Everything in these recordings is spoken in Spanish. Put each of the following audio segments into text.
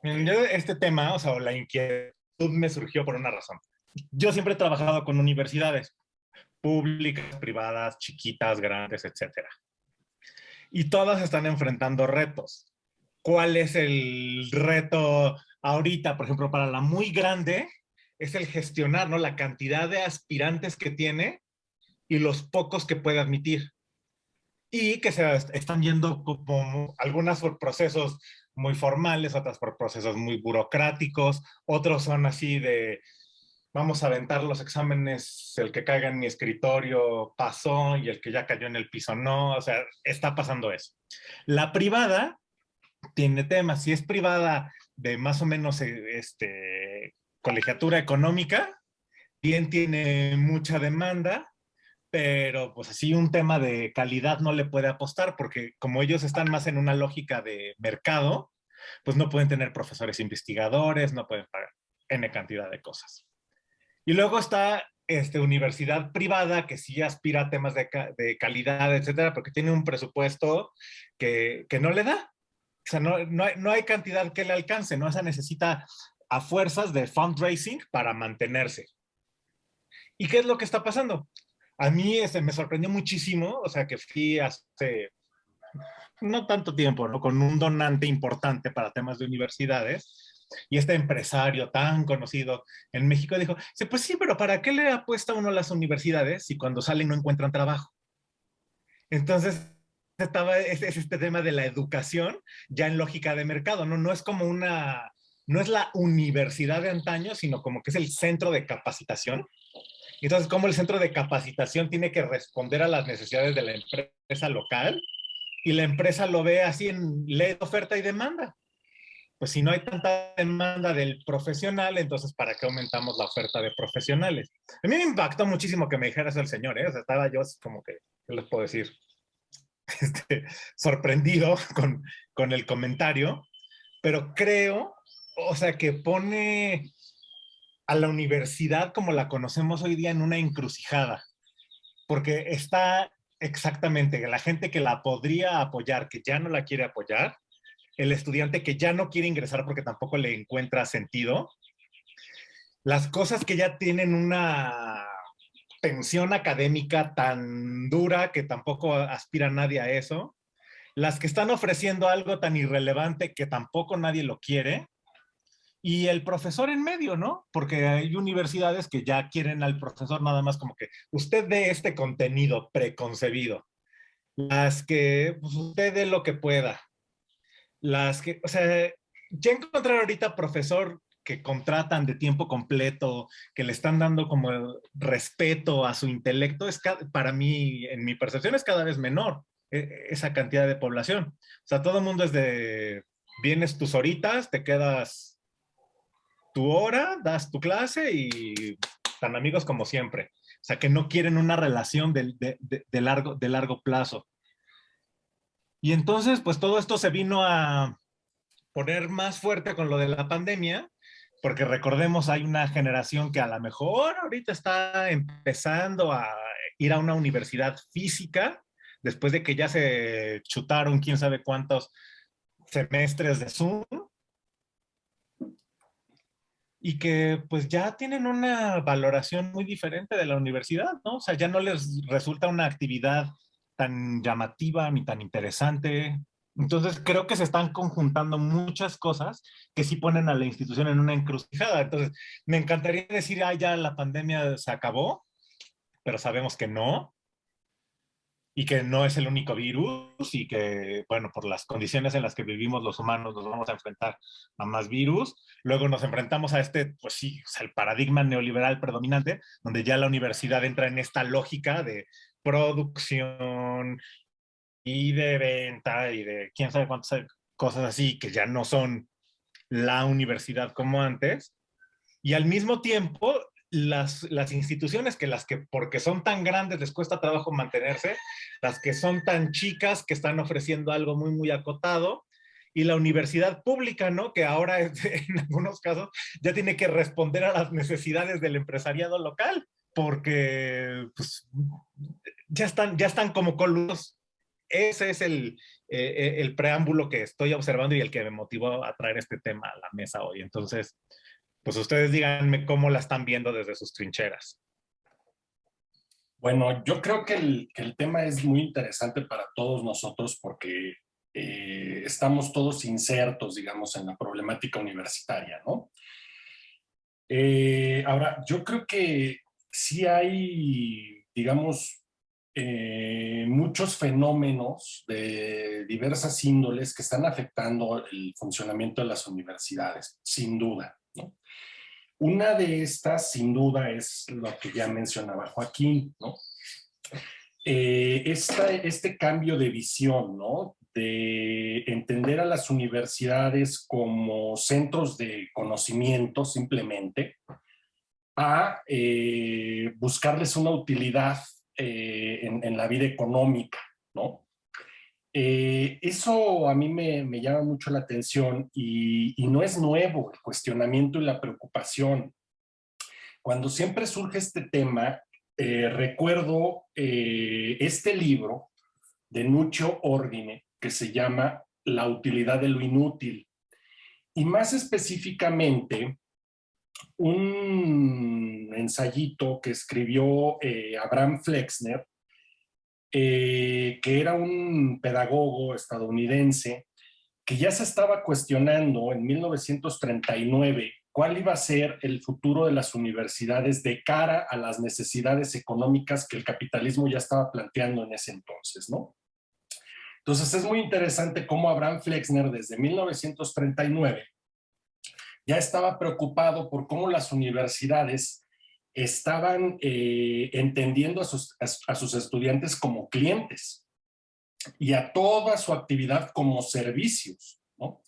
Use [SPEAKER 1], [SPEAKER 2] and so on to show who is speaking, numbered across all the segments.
[SPEAKER 1] Este tema, o sea, la inquietud me surgió por una razón. Yo siempre he trabajado con universidades públicas, privadas, chiquitas, grandes, etcétera. Y todas están enfrentando retos. ¿Cuál es el reto ahorita? Por ejemplo, para la muy grande es el gestionar, ¿no? La cantidad de aspirantes que tiene y los pocos que puede admitir. Y que se están yendo como algunas por procesos muy formales, otras por procesos muy burocráticos, otros son así de vamos a aventar los exámenes, el que caiga en mi escritorio pasó y el que ya cayó en el piso no, o sea, está pasando eso. La privada tiene temas, si es privada de más o menos colegiatura económica, bien tiene mucha demanda, pero pues así un tema de calidad no le puede apostar porque como ellos están más en una lógica de mercado, pues no pueden tener profesores investigadores, no pueden pagar N cantidad de cosas. Y luego está universidad privada que sí aspira a temas de calidad, etcétera, porque tiene un presupuesto que no le da. O sea, no hay cantidad que le alcance, ¿no? Esa necesita a fuerzas de fundraising para mantenerse. ¿Y qué es lo que está pasando? A mí me sorprendió muchísimo, o sea, que fui hace no tanto tiempo, ¿no? Con un donante importante para temas de universidades. Y este empresario tan conocido en México dijo, pues sí, pero ¿para qué le apuesta uno a las universidades si cuando salen no encuentran trabajo? Entonces, es este tema de la educación ya en lógica de mercado, ¿no? No es como no es la universidad de antaño, sino como que es el centro de capacitación. Entonces, como el centro de capacitación tiene que responder a las necesidades de la empresa local y la empresa lo ve así en ley de oferta y demanda. Pues si no hay tanta demanda del profesional, entonces ¿para qué aumentamos la oferta de profesionales? A mí me impactó muchísimo que me dijera eso el señor, ¿eh? O sea, estaba yo como que, ¿qué les puedo decir? Sorprendido con el comentario, pero creo, o sea, que pone a la universidad como la conocemos hoy día en una encrucijada, porque está exactamente la gente que la podría apoyar, que ya no la quiere apoyar, el estudiante que ya no quiere ingresar porque tampoco le encuentra sentido, las cosas que ya tienen una tensión académica tan dura que tampoco aspira nadie a eso, las que están ofreciendo algo tan irrelevante que tampoco nadie lo quiere, y el profesor en medio, ¿no? Porque hay universidades que ya quieren al profesor nada más como que usted dé este contenido preconcebido, las que pues, usted dé lo que pueda, las que, o sea, ya encontrar ahorita profesor que contratan de tiempo completo, que le están dando como respeto a su intelecto, para mí, en mi percepción, es cada vez menor esa cantidad de población. O sea, todo el mundo es de, vienes tus horitas, te quedas tu hora, das tu clase y tan amigos como siempre. O sea, que no quieren una relación de largo plazo. Y entonces, pues todo esto se vino a poner más fuerte con lo de la pandemia, porque recordemos, hay una generación que a lo mejor ahorita está empezando a ir a una universidad física, después de que ya se chutaron quién sabe cuántos semestres de Zoom, y que pues ya tienen una valoración muy diferente de la universidad, ¿no? O sea, ya no les resulta una actividad tan llamativa ni tan interesante. Entonces creo que se están conjuntando muchas cosas que sí ponen a la institución en una encrucijada. Entonces, me encantaría decir, ah, ya la pandemia se acabó, pero sabemos que no, y que no es el único virus y que, bueno, por las condiciones en las que vivimos los humanos nos vamos a enfrentar a más virus. Luego nos enfrentamos a pues sí, o sea, el paradigma neoliberal predominante, donde ya la universidad entra en esta lógica de producción y de venta y de quién sabe cuántas cosas así que ya no son la universidad como antes. Y al mismo tiempo, las instituciones las que porque son tan grandes les cuesta trabajo mantenerse, las que son tan chicas que están ofreciendo algo muy, muy acotado, y la universidad pública, ¿no? Que ahora en algunos casos ya tiene que responder a las necesidades del empresariado local, porque pues, ya están como coludos. Ese es el preámbulo que estoy observando y el que me motivó a traer este tema a la mesa hoy. Entonces, pues ustedes díganme cómo la están viendo desde sus trincheras.
[SPEAKER 2] Bueno, yo creo que el tema es muy interesante para todos nosotros porque estamos todos insertos, digamos, en la problemática universitaria, ¿no? Ahora, yo creo que sí hay, digamos, muchos fenómenos de diversas índoles que están afectando el funcionamiento de las universidades, sin duda, ¿no? Una de estas, sin duda, es lo que ya mencionaba Joaquín, ¿no? Este cambio de visión, ¿no? De entender a las universidades como centros de conocimiento simplemente, a buscarles una utilidad en la vida económica, ¿no? Eso a mí me llama mucho la atención y no es nuevo el cuestionamiento y la preocupación. Cuando siempre surge este tema, recuerdo este libro de Nuccio Ordine que se llama La utilidad de lo inútil. Y más específicamente, un ensayito que escribió Abraham Flexner, que era un pedagogo estadounidense que ya se estaba cuestionando en 1939 cuál iba a ser el futuro de las universidades de cara a las necesidades económicas que el capitalismo ya estaba planteando en ese entonces, ¿no? Entonces es muy interesante cómo Abraham Flexner desde 1939 ya estaba preocupado por cómo las universidades estaban entendiendo a sus estudiantes como clientes y a toda su actividad como servicios, ¿no?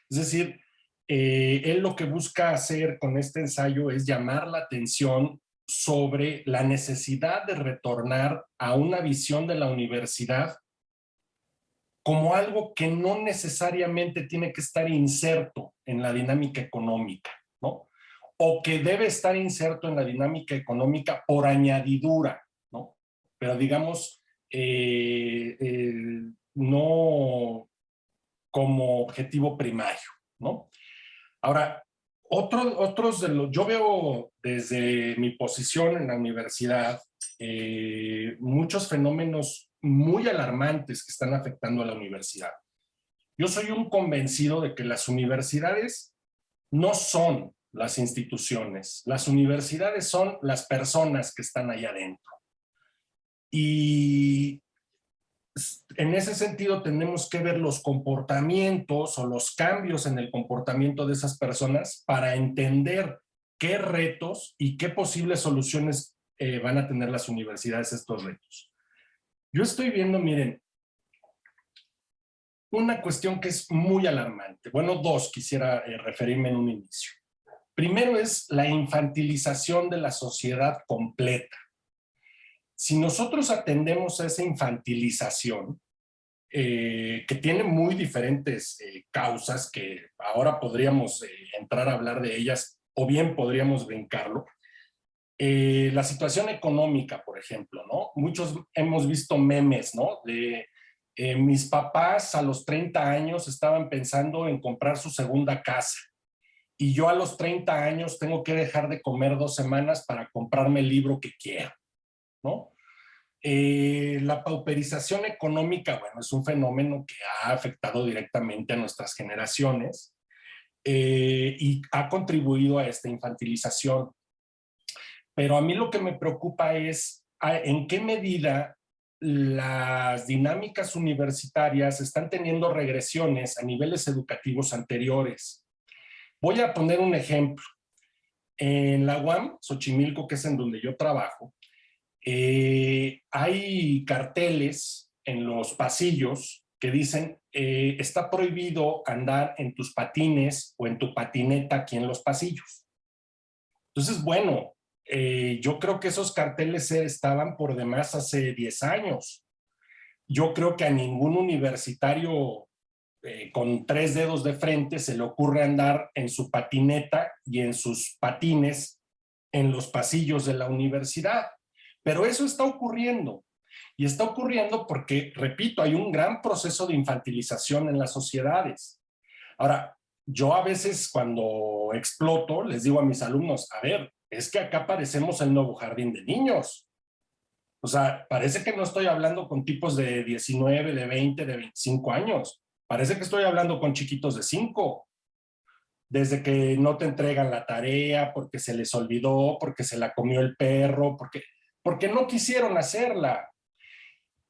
[SPEAKER 2] Es decir, él lo que busca hacer con este ensayo es llamar la atención sobre la necesidad de retornar a una visión de la universidad como algo que no necesariamente tiene que estar inserto en la dinámica económica, ¿no? O que debe estar inserto en la dinámica económica por añadidura, ¿no? Pero digamos, no como objetivo primario, ¿no? Ahora, otros de los, yo veo desde mi posición en la universidad muchos fenómenos muy alarmantes que están afectando a la universidad. Yo soy un convencido de que las universidades no son las instituciones, las universidades son las personas que están allá adentro. Y en ese sentido tenemos que ver los comportamientos o los cambios en el comportamiento de esas personas para entender qué retos y qué posibles soluciones van a tener las universidades a estos retos. Yo estoy viendo, miren, una cuestión que es muy alarmante. Bueno, dos quisiera referirme en un inicio. Primero es la infantilización de la sociedad completa. Si nosotros atendemos a esa infantilización, que tiene muy diferentes causas que ahora podríamos entrar a hablar de ellas o bien podríamos brincarlo. La situación económica, por ejemplo, ¿no? Muchos hemos visto memes, ¿no? De mis papás a los 30 años estaban pensando en comprar su segunda casa y yo a los 30 años tengo que dejar de comer 2 semanas para comprarme el libro que quiero, ¿no? La pauperización económica, bueno, es un fenómeno que ha afectado directamente a nuestras generaciones y ha contribuido a esta infantilización. Pero a mí lo que me preocupa es en qué medida las dinámicas universitarias están teniendo regresiones a niveles educativos anteriores. Voy a poner un ejemplo. En la UAM, Xochimilco, que es en donde yo trabajo, hay carteles en los pasillos que dicen está prohibido andar en tus patines o en tu patineta aquí en los pasillos. Entonces, bueno, yo creo que esos carteles estaban por demás hace 10 años. Yo creo que a ningún universitario con 3 dedos de frente se le ocurre andar en su patineta y en sus patines en los pasillos de la universidad. Pero eso está ocurriendo. Y está ocurriendo porque, repito, hay un gran proceso de infantilización en las sociedades. Ahora, yo a veces cuando exploto, les digo a mis alumnos, a ver, es que acá parecemos el nuevo jardín de niños. O sea, parece que no estoy hablando con tipos de 19, de 20, de 25 años. Parece que estoy hablando con chiquitos de 5. Desde que no te entregan la tarea, porque se les olvidó, porque se la comió el perro, porque no quisieron hacerla.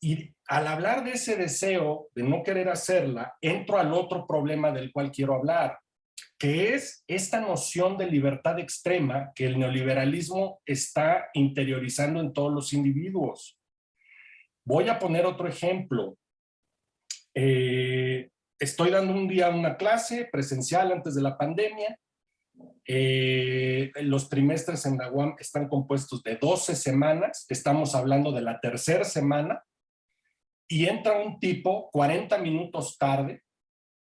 [SPEAKER 2] Y al hablar de ese deseo de no querer hacerla, entro al otro problema del cual quiero hablar, que es esta noción de libertad extrema que el neoliberalismo está interiorizando en todos los individuos. Voy a poner otro ejemplo. Estoy dando un día una clase presencial antes de la pandemia. Los trimestres en la UAM están compuestos de 12 semanas. Estamos hablando de la tercera semana. Y entra un tipo 40 minutos tarde,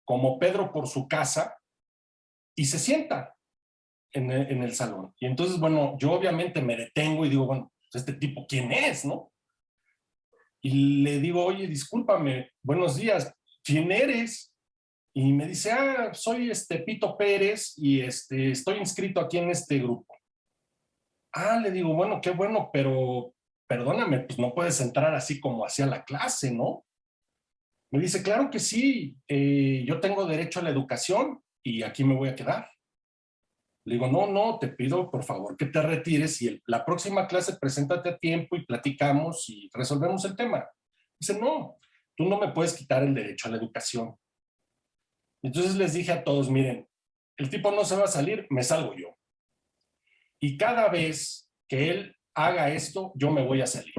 [SPEAKER 2] como Pedro por su casa, y se sienta en el salón. Y entonces, bueno, yo obviamente me detengo y digo, bueno, este tipo, ¿quién es, no? Y le digo, oye, discúlpame, buenos días, ¿quién eres? Y me dice, soy Pito Pérez y estoy inscrito aquí en este grupo. Le digo, bueno, qué bueno, pero perdóname, pues no puedes entrar así como hacia la clase, ¿no? Me dice, claro que sí, yo tengo derecho a la educación y aquí me voy a quedar. Le digo, no, te pido por favor que te retires y la próxima clase preséntate a tiempo y platicamos y resolvemos el tema. Dice, no, tú no me puedes quitar el derecho a la educación. Entonces les dije a todos, miren, el tipo no se va a salir, me salgo yo. Y cada vez que él haga esto, yo me voy a salir.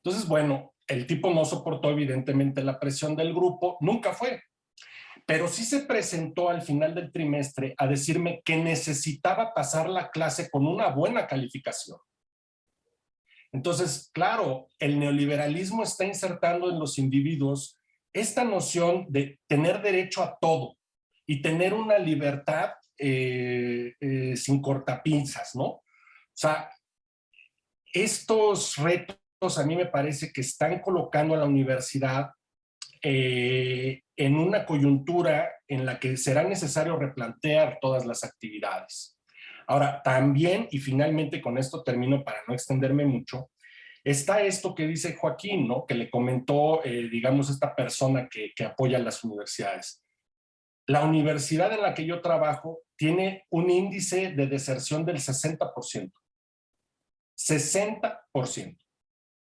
[SPEAKER 2] Entonces, bueno, el tipo no soportó evidentemente la presión del grupo, nunca fue. Pero sí se presentó al final del trimestre a decirme que necesitaba pasar la clase con una buena calificación. Entonces, claro, el neoliberalismo está insertando en los individuos esta noción de tener derecho a todo y tener una libertad sin cortapinzas, ¿no? O sea, estos retos a mí me parece que están colocando a la universidad en una coyuntura en la que será necesario replantear todas las actividades. Ahora, también, y finalmente con esto termino para no extenderme mucho, está esto que dice Joaquín, ¿no? Que le comentó, digamos, esta persona que apoya las universidades. La universidad en la que yo trabajo tiene un índice de deserción del 60%. 60%.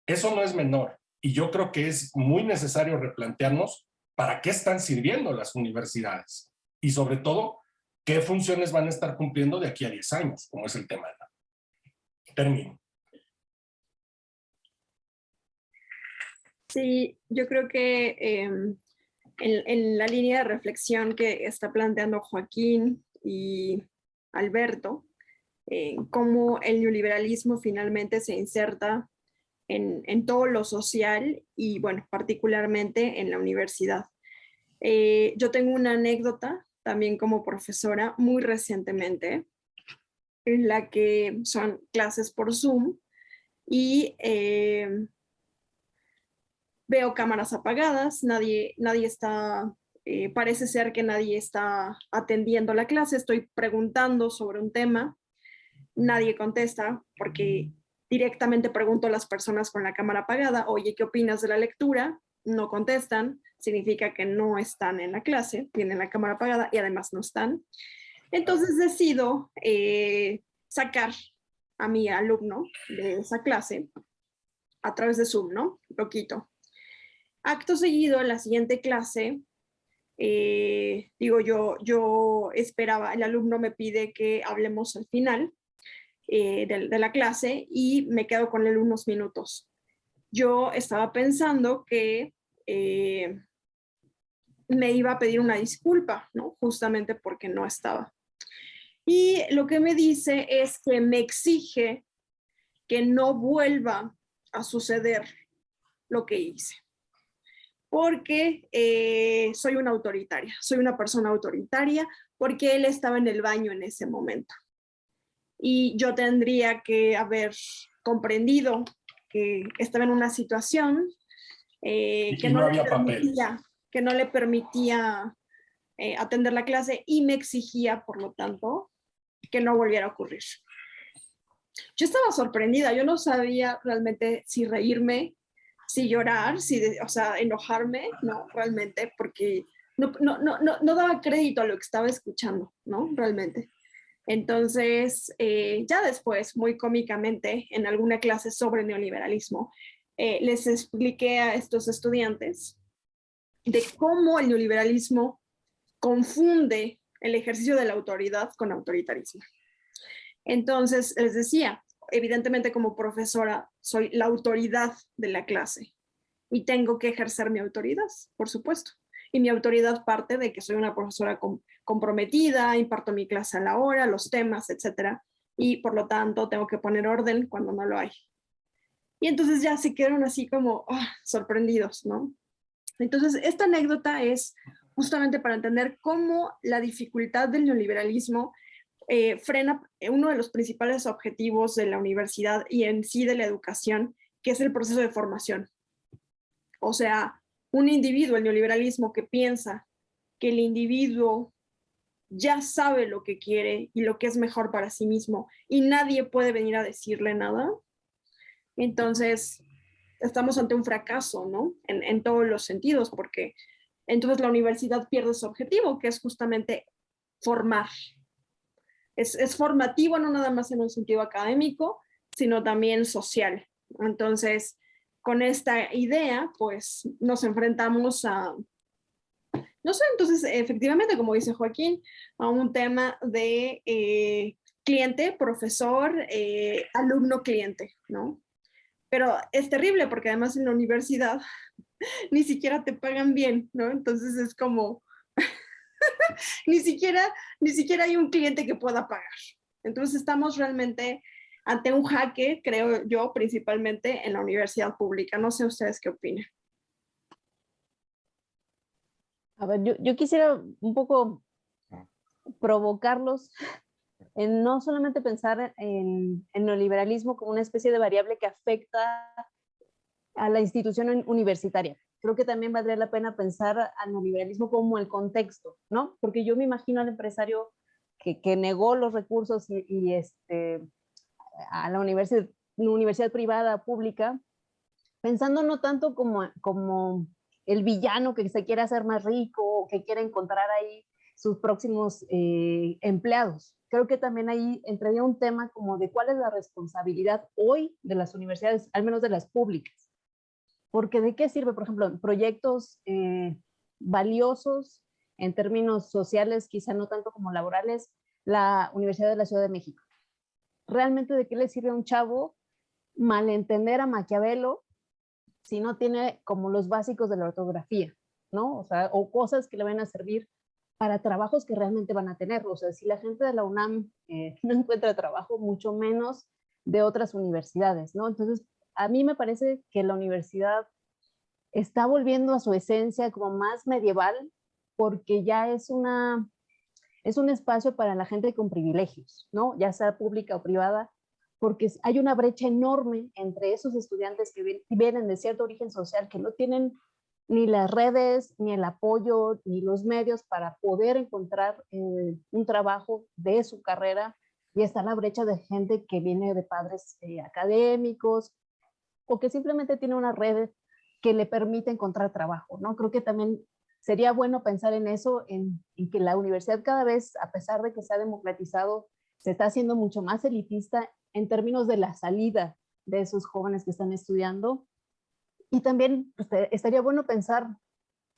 [SPEAKER 2] Eso no es menor. Y yo creo que es muy necesario replantearnos para qué están sirviendo las universidades y sobre todo qué funciones van a estar cumpliendo de aquí a 10 años, como es el tema de la... Termino.
[SPEAKER 3] Sí, yo creo que en la línea de reflexión que está planteando Joaquín y Alberto, cómo el neoliberalismo finalmente se inserta en todo lo social y, bueno, particularmente en la universidad. Yo tengo una anécdota también como profesora muy recientemente, en la que son clases por Zoom y veo cámaras apagadas, nadie está, parece ser que nadie está atendiendo la clase, estoy preguntando sobre un tema, nadie contesta porque directamente pregunto a las personas con la cámara apagada, oye, ¿qué opinas de la lectura? No contestan, significa que no están en la clase, tienen la cámara apagada y además no están. Entonces decido sacar a mi alumno de esa clase a través de Zoom, ¿no? Lo quito. Acto seguido, en la siguiente clase, yo esperaba, el alumno me pide que hablemos al final de la clase y me quedo con él unos minutos. Yo estaba pensando que me iba a pedir una disculpa, ¿no? Justamente porque no estaba. Y lo que me dice es que me exige que no vuelva a suceder lo que hice. Porque soy una autoritaria, soy una persona autoritaria, porque él estaba en el baño en ese momento. Y yo tendría que haber comprendido que estaba en una situación
[SPEAKER 2] Y no había papeles.
[SPEAKER 3] que no le permitía atender la clase y me exigía, por lo tanto, que no volviera a ocurrir. Yo estaba sorprendida, yo no sabía realmente si reírme, si llorar, o sea, enojarme, no, realmente, porque no daba crédito a lo que estaba escuchando, ¿no? Realmente. Entonces, ya después, muy cómicamente, en alguna clase sobre neoliberalismo, les expliqué a estos estudiantes de cómo el neoliberalismo confunde el ejercicio de la autoridad con autoritarismo. Entonces, les decía, evidentemente como profesora soy la autoridad de la clase y tengo que ejercer mi autoridad, por supuesto. Y mi autoridad parte de que soy una profesora comprometida, imparto mi clase a la hora, los temas, etcétera, y por lo tanto tengo que poner orden cuando no lo hay. Y entonces ya se quedaron así como sorprendidos, ¿no? Entonces, esta anécdota es justamente para entender cómo la dificultad del neoliberalismo frena uno de los principales objetivos de la universidad y en sí de la educación, que es el proceso de formación. O sea, un individuo, el neoliberalismo, que piensa que el individuo ya sabe lo que quiere y lo que es mejor para sí mismo y nadie puede venir a decirle nada, entonces estamos ante un fracaso, ¿no? En todos los sentidos, porque entonces la universidad pierde su objetivo, que es justamente formar. Es formativo no nada más en un sentido académico, sino también social. Entonces, con esta idea, pues nos enfrentamos a, no sé, entonces efectivamente, como dice Joaquín, a un tema de cliente, profesor, alumno, cliente, ¿no? Pero es terrible porque además en la universidad ni siquiera te pagan bien, ¿no? Entonces es como, ni siquiera hay un cliente que pueda pagar. Entonces estamos realmente ante un jaque, creo yo, principalmente en la universidad pública. No sé ustedes qué opinan.
[SPEAKER 4] A ver, yo quisiera un poco provocarlos en no solamente pensar en el neoliberalismo como una especie de variable que afecta a la institución universitaria. Creo que también valdría la pena pensar al neoliberalismo como el contexto, ¿no? Porque yo me imagino al empresario que negó los recursos a la universidad privada, pública, pensando no tanto como el villano que se quiere hacer más rico o que quiere encontrar ahí sus próximos empleados. Creo que también ahí entraría un tema como de cuál es la responsabilidad hoy de las universidades, al menos de las públicas. Porque de qué sirve, por ejemplo, proyectos valiosos en términos sociales, quizá no tanto como laborales, la Universidad de la Ciudad de México. ¿Realmente de qué le sirve a un chavo malentender a Maquiavelo si no tiene como los básicos de la ortografía, ¿no? O sea, o cosas que le van a servir para trabajos que realmente van a tener. O sea, si la gente de la UNAM no encuentra trabajo, mucho menos de otras universidades, ¿no? Entonces, a mí me parece que la universidad está volviendo a su esencia como más medieval porque ya es un espacio para la gente con privilegios, ¿no? Ya sea pública o privada, porque hay una brecha enorme entre esos estudiantes que vienen de cierto origen social, que no tienen ni las redes, ni el apoyo, ni los medios para poder encontrar un trabajo de su carrera, y está la brecha de gente que viene de padres académicos o que simplemente tiene una red que le permite encontrar trabajo, ¿no? Creo que también sería bueno pensar en eso, en que la universidad cada vez, a pesar de que se ha democratizado, se está haciendo mucho más elitista en términos de la salida de esos jóvenes que están estudiando. Y también pues, estaría bueno pensar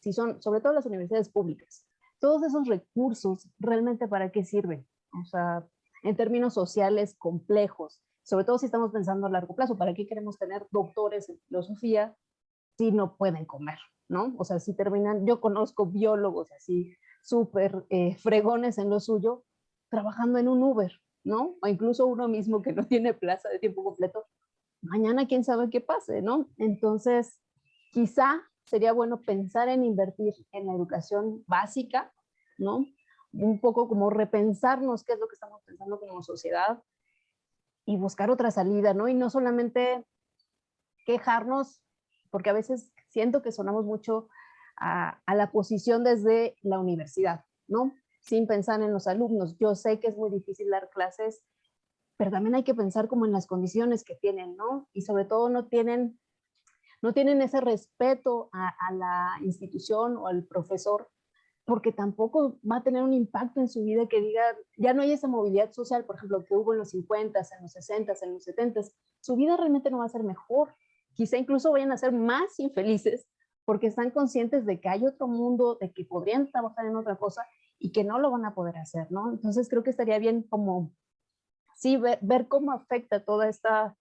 [SPEAKER 4] si son, sobre todo las universidades públicas, todos esos recursos realmente para qué sirven. O sea, en términos sociales complejos, sobre todo si estamos pensando a largo plazo, ¿para qué queremos tener doctores en filosofía si no pueden comer, ¿no? O sea, si terminan, yo conozco biólogos así súper fregones en lo suyo, trabajando en un Uber, ¿no? O incluso uno mismo que no tiene plaza de tiempo completo, mañana quién sabe qué pase, ¿no? Entonces, quizá sería bueno pensar en invertir en la educación básica, ¿no? Un poco como repensarnos qué es lo que estamos pensando como sociedad y buscar otra salida, ¿no? Y no solamente quejarnos, porque a veces siento que sonamos mucho a la posición desde la universidad, ¿no? Sin pensar en los alumnos. Yo sé que es muy difícil dar clases, pero también hay que pensar como en las condiciones que tienen, ¿no? Y sobre todo no tienen ese respeto a la institución o al profesor, porque tampoco va a tener un impacto en su vida que diga, ya no hay esa movilidad social, por ejemplo, que hubo en los 50s, en los 60s, en los 70s. Su vida realmente no va a ser mejor. Quizá incluso vayan a ser más infelices porque están conscientes de que hay otro mundo, de que podrían trabajar en otra cosa y que no lo van a poder hacer, ¿no? Entonces creo que estaría bien como, sí, ver cómo afecta toda esta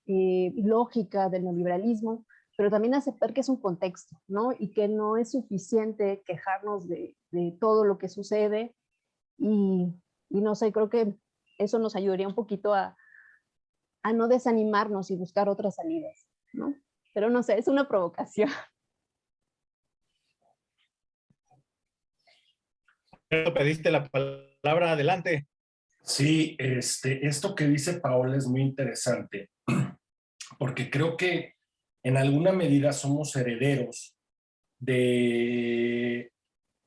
[SPEAKER 4] lógica del neoliberalismo, pero también aceptar que es un contexto, ¿no? Y que no es suficiente quejarnos de todo lo que sucede y no sé, creo que eso nos ayudaría un poquito a no desanimarnos y buscar otras salidas, ¿no? Pero no sé, es una provocación.
[SPEAKER 1] Pediste la palabra, adelante.
[SPEAKER 2] Sí, esto que dice Paola es muy interesante, porque creo que en alguna medida somos herederos de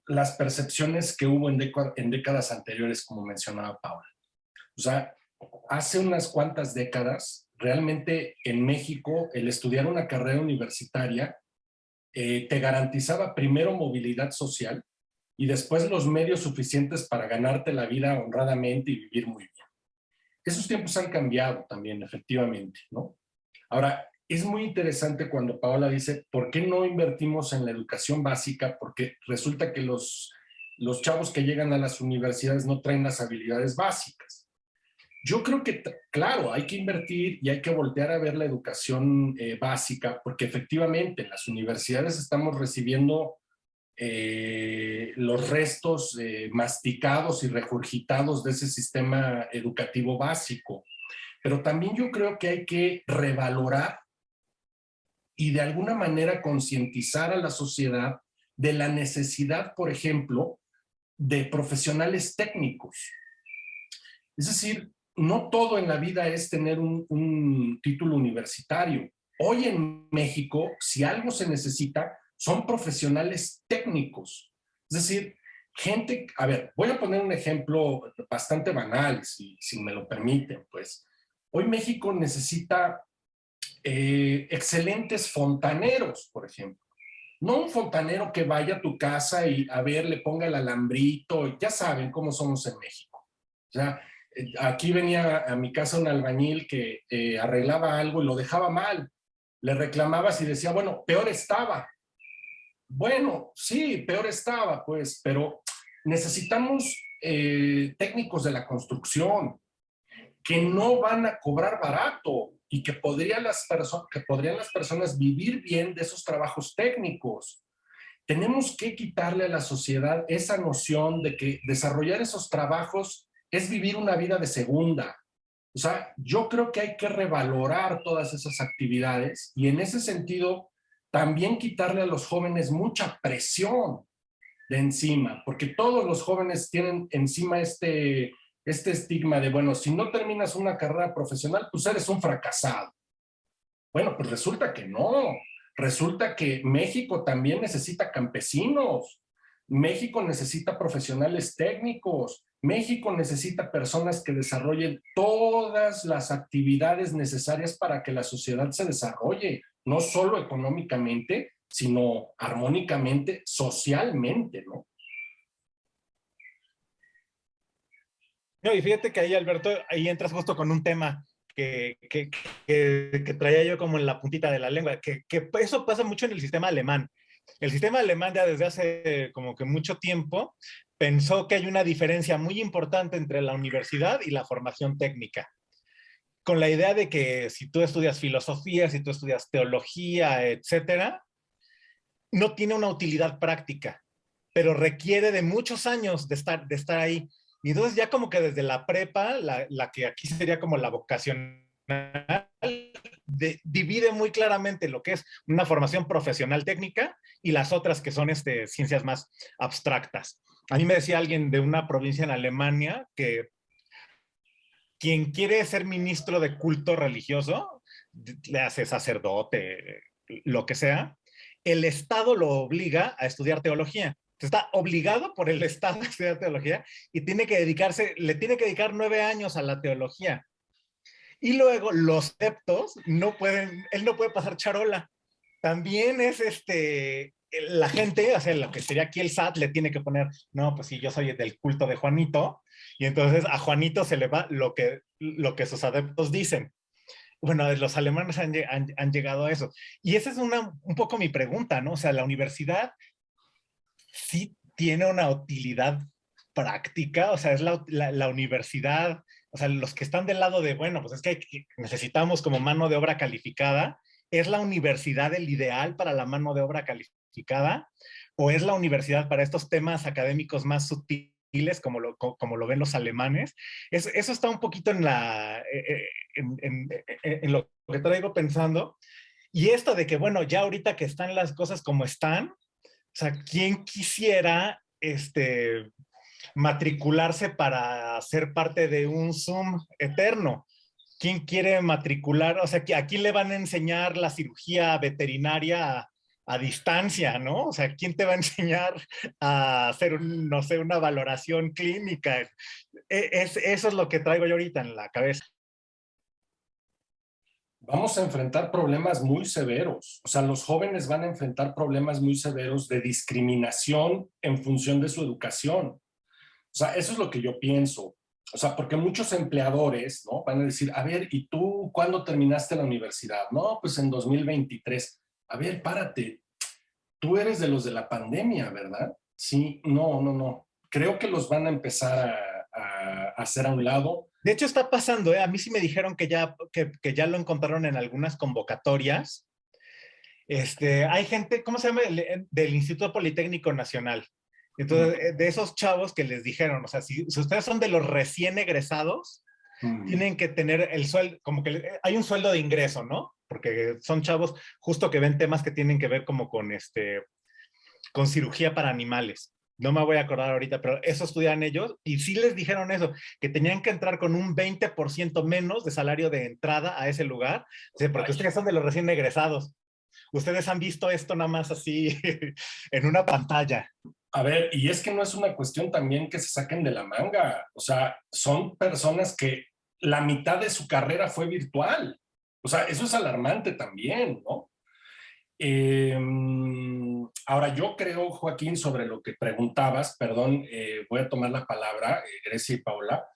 [SPEAKER 2] las percepciones que hubo en décadas anteriores, como mencionaba Paola. O sea, hace unas cuantas décadas, realmente en México, el estudiar una carrera universitaria te garantizaba primero movilidad social y después los medios suficientes para ganarte la vida honradamente y vivir muy bien. Esos tiempos han cambiado también, efectivamente, ¿no? Ahora, es muy interesante cuando Paola dice, ¿por qué no invertimos en la educación básica? Porque resulta que los chavos que llegan a las universidades no traen las habilidades básicas. Yo creo que, claro, hay que invertir y hay que voltear a ver la educación básica, porque efectivamente en las universidades estamos recibiendo los restos masticados y regurgitados de ese sistema educativo básico. Pero también yo creo que hay que revalorar y de alguna manera concientizar a la sociedad de la necesidad, por ejemplo, de profesionales técnicos. Es decir, no todo en la vida es tener un título universitario. Hoy en México, si algo se necesita, son profesionales técnicos. Es decir, gente, a ver, voy a poner un ejemplo bastante banal, si me lo permiten, pues. Hoy México necesita excelentes fontaneros, por ejemplo. No un fontanero que vaya a tu casa y a ver, le ponga el alambrito, ya saben cómo somos en México. O sea, aquí venía a mi casa un albañil que arreglaba algo y lo dejaba mal. Le reclamabas y decía, bueno, peor estaba. Bueno, sí, peor estaba, pues, pero necesitamos técnicos de la construcción que no van a cobrar barato y que podrían las personas vivir bien de esos trabajos técnicos. Tenemos que quitarle a la sociedad esa noción de que desarrollar esos trabajos es vivir una vida de segunda. O sea, yo creo que hay que revalorar todas esas actividades y en ese sentido también quitarle a los jóvenes mucha presión de encima, porque todos los jóvenes tienen encima este estigma de, bueno, si no terminas una carrera profesional, pues eres un fracasado. Bueno, pues resulta que no. Resulta que México también necesita campesinos. México necesita profesionales técnicos. México necesita personas que desarrollen todas las actividades necesarias para que la sociedad se desarrolle, no solo económicamente, sino armónicamente, socialmente, ¿no?
[SPEAKER 1] No, y fíjate que ahí, Alberto, ahí entras justo con un tema que traía yo como en la puntita de la lengua, que eso pasa mucho en el sistema alemán. El sistema alemán ya desde hace como que mucho tiempo pensó que hay una diferencia muy importante entre la universidad y la formación técnica, con la idea de que si tú estudias filosofía, si tú estudias teología, etcétera, no tiene una utilidad práctica, pero requiere de muchos años de estar ahí. Y entonces ya como que desde la prepa, la que aquí sería como la vocacional, divide muy claramente lo que es una formación profesional técnica y las otras que son ciencias más abstractas. A mí me decía alguien de una provincia en Alemania que quien quiere ser ministro de culto religioso le hace sacerdote, lo que sea, el Estado lo obliga a estudiar teología. Está obligado por el Estado a estudiar teología y le tiene que dedicar 9 años a la teología. Y luego los septos él no puede pasar charola. También es la gente, o sea, lo que sería aquí el SAT, le tiene que poner, no, pues sí, yo soy del culto de Juanito, y entonces a Juanito se le va lo que sus adeptos dicen. Bueno, los alemanes han llegado a eso. Y esa es un poco mi pregunta, ¿no? O sea, la universidad sí tiene una utilidad práctica, o sea, es la universidad, o sea, los que están del lado de, bueno, pues es que necesitamos como mano de obra calificada, ¿es la universidad el ideal para la mano de obra calificada? ¿O es la universidad para estos temas académicos más sutiles, como lo ven los alemanes? Eso está un poquito en lo que traigo pensando. Y esto de que, bueno, ya ahorita que están las cosas como están, o sea, ¿quién quisiera matricularse para ser parte de un Zoom eterno? ¿Quién quiere matricular? O sea, ¿a quién le van a enseñar la cirugía veterinaria a distancia, no? O sea, ¿quién te va a enseñar a hacer, no sé, una valoración clínica? Eso es lo que traigo yo ahorita en la cabeza.
[SPEAKER 2] Vamos a enfrentar problemas muy severos. O sea, los jóvenes van a enfrentar problemas muy severos de discriminación en función de su educación. O sea, eso es lo que yo pienso. O sea, porque muchos empleadores, ¿no? Van a decir, a ver, ¿y tú cuándo terminaste la universidad? No, pues en 2023. A ver, párate. Tú eres de los de la pandemia, ¿verdad? Sí, no. Creo que los van a empezar a hacer a un lado.
[SPEAKER 1] De hecho, está pasando, ¿eh? A mí sí me dijeron que ya lo encontraron en algunas convocatorias. Hay gente, ¿cómo se llama? Del Instituto Politécnico Nacional. Entonces, de esos chavos que les dijeron, o sea, si ustedes son de los recién egresados, tienen que tener el sueldo, como que hay un sueldo de ingreso, ¿no? Porque son chavos justo que ven temas que tienen que ver como con cirugía para animales. No me voy a acordar ahorita, pero eso estudian ellos y sí les dijeron eso, que tenían que entrar con un 20% menos de salario de entrada a ese lugar, o sea, porque ustedes son de los recién egresados. Ustedes han visto esto nada más así en una pantalla.
[SPEAKER 2] A ver, y es que no es una cuestión también que se saquen de la manga. O sea, son personas que la mitad de su carrera fue virtual. O sea, eso es alarmante también, ¿no? Ahora, yo creo, Joaquín, sobre lo que preguntabas, perdón, voy a tomar la palabra, Grecia y Paula.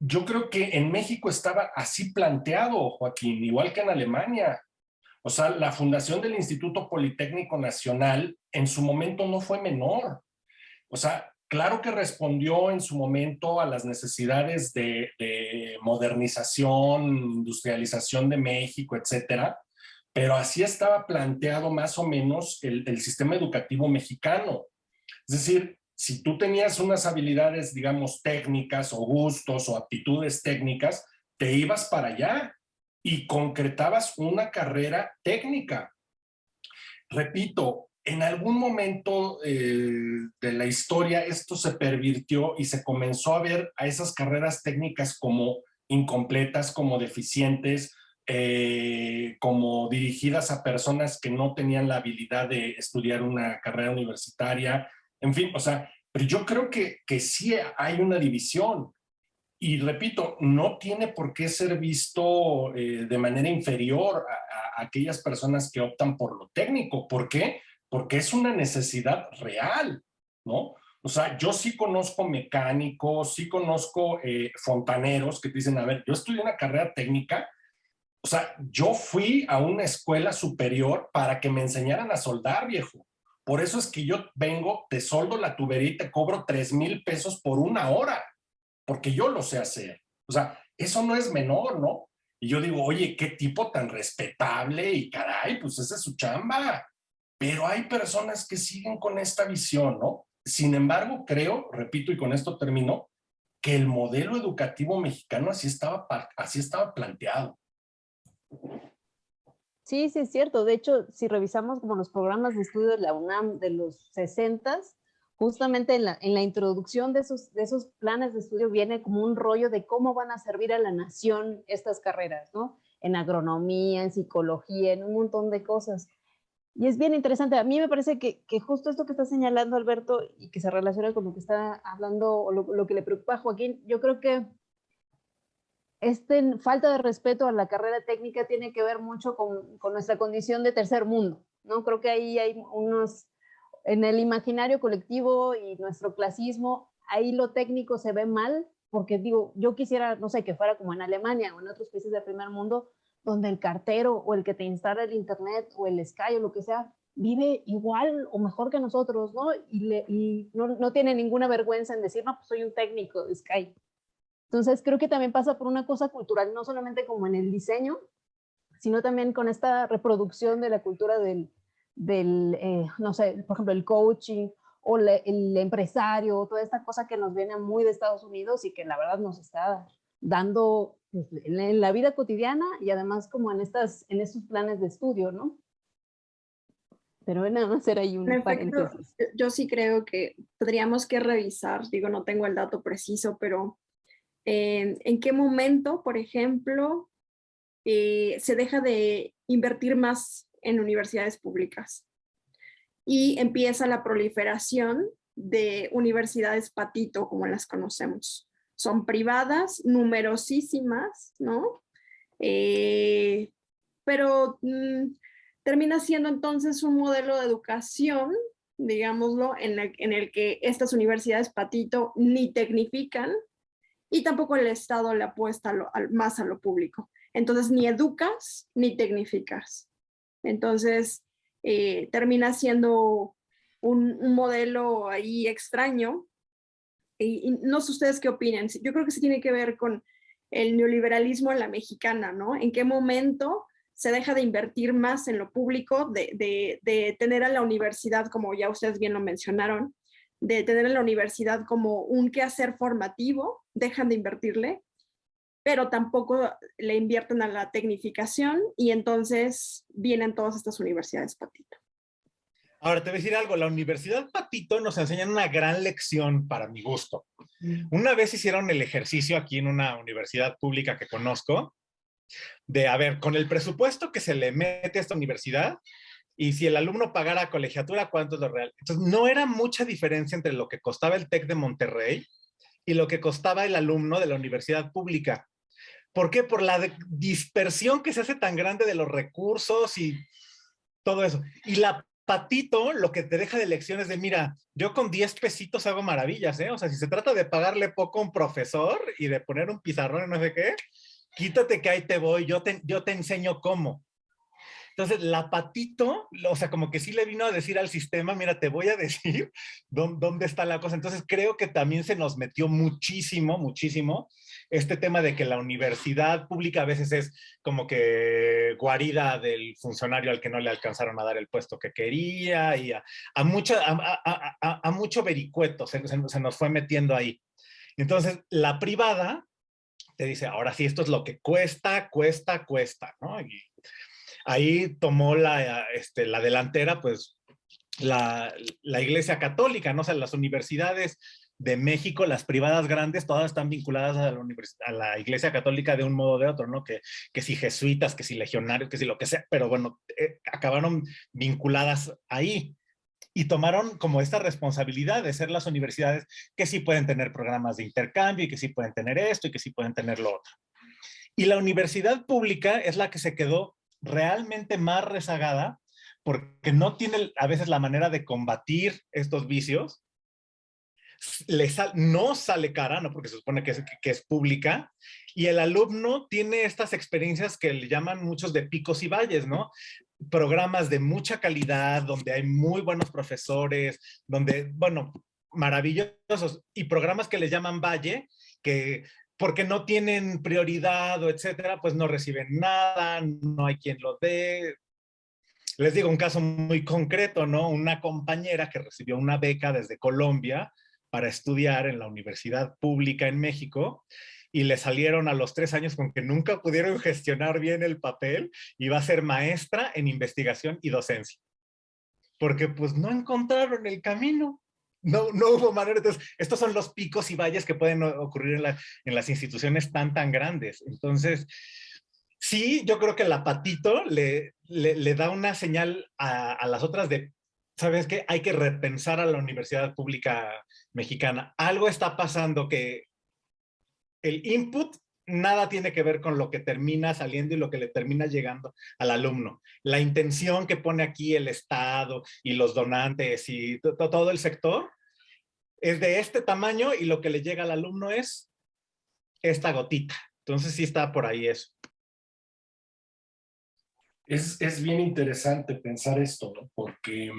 [SPEAKER 2] Yo creo que en México estaba así planteado, Joaquín, igual que en Alemania. O sea, la fundación del Instituto Politécnico Nacional en su momento no fue menor. O sea, claro que respondió en su momento a las necesidades de modernización, industrialización de México, etcétera, pero así estaba planteado más o menos el sistema educativo mexicano. Es decir, si tú tenías unas habilidades, digamos, técnicas o gustos o aptitudes técnicas, te ibas para allá y concretabas una carrera técnica. Repito, en algún momento de la historia esto se pervirtió y se comenzó a ver a esas carreras técnicas como incompletas, como deficientes, como dirigidas a personas que no tenían la habilidad de estudiar una carrera universitaria, en fin, o sea, pero yo creo que sí hay una división. Y repito, no tiene por qué ser visto de manera inferior a aquellas personas que optan por lo técnico. ¿Por qué? Porque es una necesidad real, ¿no? O sea, yo sí conozco mecánicos, sí conozco fontaneros que dicen, a ver, yo estudié una carrera técnica, o sea, yo fui a una escuela superior para que me enseñaran a soldar, viejo. Por eso es que yo vengo, te soldo la tubería y te cobro 3,000 pesos por una hora, porque yo lo sé hacer. O sea, eso no es menor, ¿no? Y yo digo, oye, qué tipo tan respetable y caray, pues esa es su chamba. Pero hay personas que siguen con esta visión, ¿no? Sin embargo, creo, repito y con esto termino, que el modelo educativo mexicano así estaba planteado.
[SPEAKER 4] Sí, sí, es cierto. De hecho, si revisamos como los programas de estudio de la UNAM de los 60s, justamente en la introducción de esos planes de estudio viene como un rollo de cómo van a servir a la nación estas carreras, ¿no? En agronomía, en psicología, en un montón de cosas. Y es bien interesante. A mí me parece que justo esto que está señalando Alberto y que se relaciona con lo que está hablando, o lo que le preocupa a Joaquín, yo creo que falta de respeto a la carrera técnica tiene que ver mucho con nuestra condición de tercer mundo, ¿no? Creo que ahí hay en el imaginario colectivo y nuestro clasismo, ahí lo técnico se ve mal, porque digo, yo quisiera, no sé, que fuera como en Alemania o en otros países del primer mundo, donde el cartero o el que te instala el internet o el Sky o lo que sea, vive igual o mejor que nosotros, ¿no? Y no tiene ninguna vergüenza en decir, no, pues soy un técnico de Sky. Entonces creo que también pasa por una cosa cultural, no solamente como en el diseño, sino también con esta reproducción de la cultura no sé, por ejemplo, el coaching o el empresario, toda esta cosa que nos viene muy de Estados Unidos y que la verdad nos está dando pues, en la vida cotidiana y además como en estos planes de estudio, ¿no? Pero nada más era ahí un paréntesis.
[SPEAKER 3] Yo sí creo que tendríamos que revisar, digo, no tengo el dato preciso, pero en qué momento, por ejemplo, se deja de invertir más en universidades públicas y empieza la proliferación de universidades patito, como las conocemos. Son privadas, numerosísimas, ¿no? Pero termina siendo entonces un modelo de educación, digámoslo, en el que estas universidades patito ni tecnifican y tampoco el Estado le apuesta más a lo público. Entonces, ni educas ni tecnificas. Entonces, termina siendo un modelo ahí extraño. Y no sé ustedes qué opinan. Yo creo que sí tiene que ver con el neoliberalismo en la mexicana, ¿no? ¿En qué momento se deja de invertir más en lo público, de tener a la universidad, como ya ustedes bien lo mencionaron, de tener a la universidad como un quehacer formativo, dejan de invertirle, pero tampoco le invierten a la tecnificación y entonces vienen todas estas universidades patito.
[SPEAKER 1] Ahora te voy a decir algo, la Universidad Patito nos enseña una gran lección para mi gusto. Una vez hicieron el ejercicio aquí en una universidad pública que conozco, de, a ver, con el presupuesto que se le mete a esta universidad, y si el alumno pagara colegiatura, ¿cuánto es lo real? Entonces, no era mucha diferencia entre lo que costaba el TEC de Monterrey y lo que costaba el alumno de la universidad pública. ¿Por qué? Por la dispersión que se hace tan grande de los recursos y todo eso. Y la Patito lo que te deja de lecciones de, mira, yo con 10 pesitos hago maravillas, ¿eh? O sea, si se trata de pagarle poco a un profesor y de poner un pizarrón y no sé qué, quítate que ahí te voy, yo te enseño cómo. Entonces, la Patito, o sea, como que sí le vino a decir al sistema, mira, te voy a decir dónde está la cosa. Entonces, creo que también se nos metió muchísimo, muchísimo este tema de que la universidad pública a veces es como que guarida del funcionario al que no le alcanzaron a dar el puesto que quería y a mucho vericueto se nos fue metiendo ahí. Entonces, la privada te dice, ahora sí, esto es lo que cuesta, ¿no? Y ahí tomó la delantera, pues, la Iglesia Católica, ¿no? O sea, las universidades de México, las privadas grandes, todas están vinculadas a la Iglesia Católica de un modo o de otro, ¿no? Que si jesuitas, que si legionarios, que si lo que sea, pero bueno, acabaron vinculadas ahí. Y tomaron como esta responsabilidad de ser las universidades que sí pueden tener programas de intercambio y que sí pueden tener esto y que sí pueden tener lo otro. Y la universidad pública es la que se quedó realmente más rezagada porque no tiene a veces la manera de combatir estos vicios. No sale cara, ¿no? Porque se supone que es pública, y el alumno tiene estas experiencias que le llaman muchos de picos y valles, ¿no? Programas de mucha calidad, donde hay muy buenos profesores, donde, bueno, maravillosos, y programas que les llaman valle, que porque no tienen prioridad o etcétera, pues no reciben nada, no hay quien lo dé. Les digo un caso muy concreto, ¿no? Una compañera que recibió una beca desde Colombia para estudiar en la universidad pública en México y le salieron a los 3 años con que nunca pudieron gestionar bien el papel y va a ser maestra en investigación y docencia. Porque pues no encontraron el camino. no hubo manera. Entonces, estos son los picos y valles que pueden ocurrir en las instituciones tan grandes. Entonces, sí, yo creo que la Patito le da una señal a las otras de, ¿sabes qué? Hay que repensar a la universidad pública mexicana. Algo está pasando que el input nada tiene que ver con lo que termina saliendo y lo que le termina llegando al alumno. La intención que pone aquí el Estado y los donantes y todo el sector es de este tamaño y lo que le llega al alumno es esta gotita. Entonces sí está por ahí eso.
[SPEAKER 2] Es bien interesante pensar esto, ¿no? Porque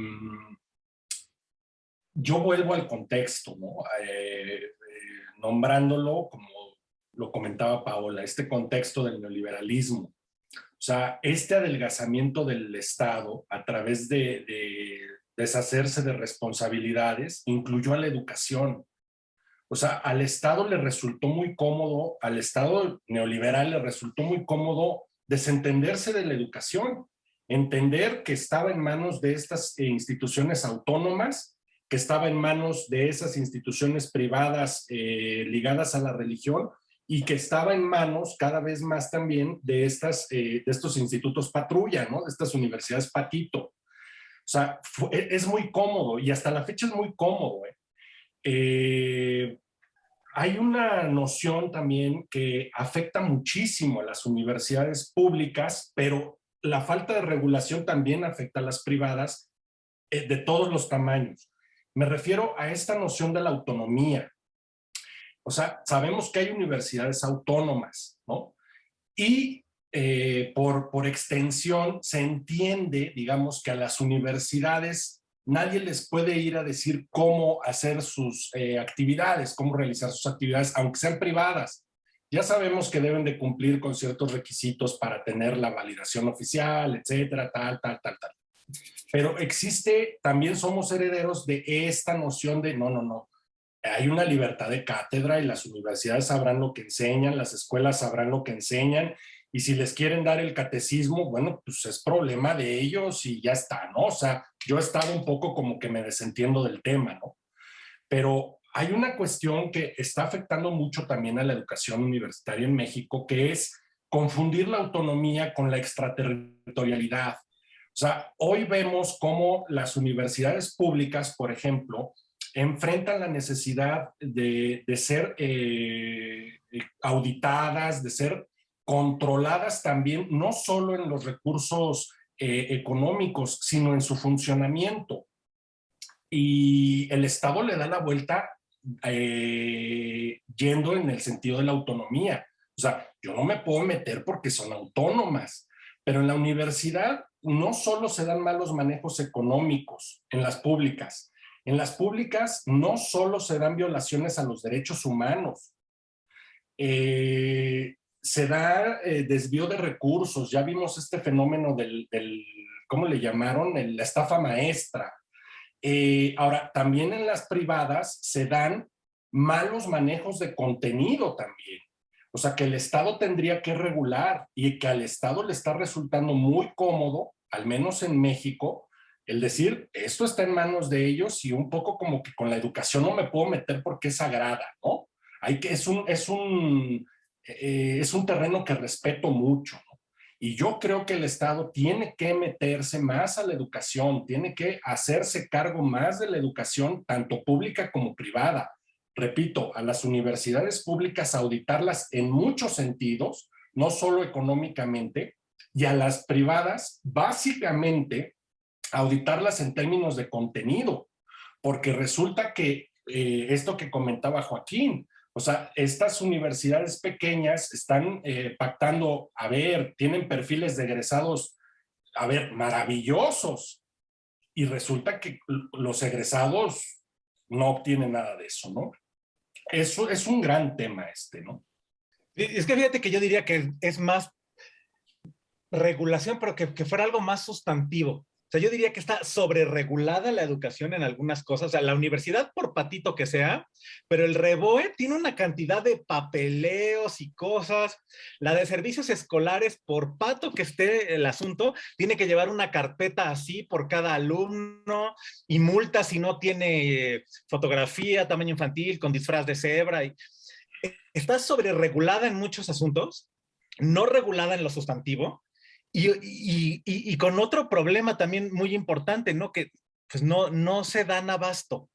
[SPEAKER 2] yo vuelvo al contexto, ¿no? Nombrándolo como lo comentaba Paola, este contexto del neoliberalismo. O sea, este adelgazamiento del Estado a través de deshacerse de responsabilidades incluyó a la educación. O sea, al Estado le resultó muy cómodo, al Estado neoliberal le resultó muy cómodo desentenderse de la educación, entender que estaba en manos de estas instituciones autónomas, que estaba en manos de esas instituciones privadas ligadas a la religión y que estaba en manos cada vez más también de estos institutos patrulla, ¿no? De estas universidades patito. O sea, es muy cómodo y hasta la fecha es muy cómodo. Hay una noción también que afecta muchísimo a las universidades públicas, pero la falta de regulación también afecta a las privadas de todos los tamaños. Me refiero a esta noción de la autonomía. O sea, sabemos que hay universidades autónomas, ¿no? Y por extensión se entiende, digamos, que a las universidades nadie les puede ir a decir cómo hacer sus actividades, cómo realizar sus actividades, aunque sean privadas. Ya sabemos que deben de cumplir con ciertos requisitos para tener la validación oficial, etcétera, tal. Pero existe, también somos herederos de esta noción de no. Hay una libertad de cátedra y las universidades sabrán lo que enseñan, las escuelas sabrán lo que enseñan, y si les quieren dar el catecismo, bueno, pues es problema de ellos y ya está, ¿no? O sea, yo he estado un poco como que me desentiendo del tema, ¿no? Pero hay una cuestión que está afectando mucho también a la educación universitaria en México, que es confundir la autonomía con la extraterritorialidad. O sea, hoy vemos cómo las universidades públicas, por ejemplo, enfrentan la necesidad de ser auditadas, de ser controladas también, no solo en los recursos económicos, sino en su funcionamiento. Y el Estado le da la vuelta yendo en el sentido de la autonomía. O sea, yo no me puedo meter porque son autónomas, pero en la universidad no solo se dan malos manejos económicos en las públicas no solo se dan violaciones a los derechos humanos, se da desvío de recursos. Ya vimos este fenómeno del ¿cómo le llamaron? La estafa maestra. Ahora, también en las privadas se dan malos manejos de contenido también. O sea, que el Estado tendría que regular y que al Estado le está resultando muy cómodo, al menos en México, el decir, esto está en manos de ellos y un poco como que con la educación no me puedo meter porque es sagrada, ¿no? Es un terreno que respeto mucho, ¿no? Y yo creo que el Estado tiene que meterse más a la educación, tiene que hacerse cargo más de la educación, tanto pública como privada. Repito, a las universidades públicas auditarlas en muchos sentidos, no solo económicamente, y a las privadas básicamente auditarlas en términos de contenido, porque resulta que esto que comentaba Joaquín, o sea, estas universidades pequeñas están pactando, a ver, tienen perfiles de egresados, a ver, maravillosos, y resulta que los egresados no obtienen nada de eso, ¿no? Eso es un gran tema ¿no?
[SPEAKER 1] Es que fíjate que yo diría que es más regulación, pero que fuera algo más sustantivo. sea, yo diría que está sobreregulada la educación en algunas cosas. O sea, la universidad, por patito que sea, pero el REBOE tiene una cantidad de papeleos y cosas. La de servicios escolares, por pato que esté el asunto, tiene que llevar una carpeta así por cada alumno y multa si no tiene fotografía, tamaño infantil, con disfraz de cebra. Está sobreregulada en muchos asuntos, no regulada en lo sustantivo. Y con otro problema también muy importante, ¿no? Que pues no se dan abasto.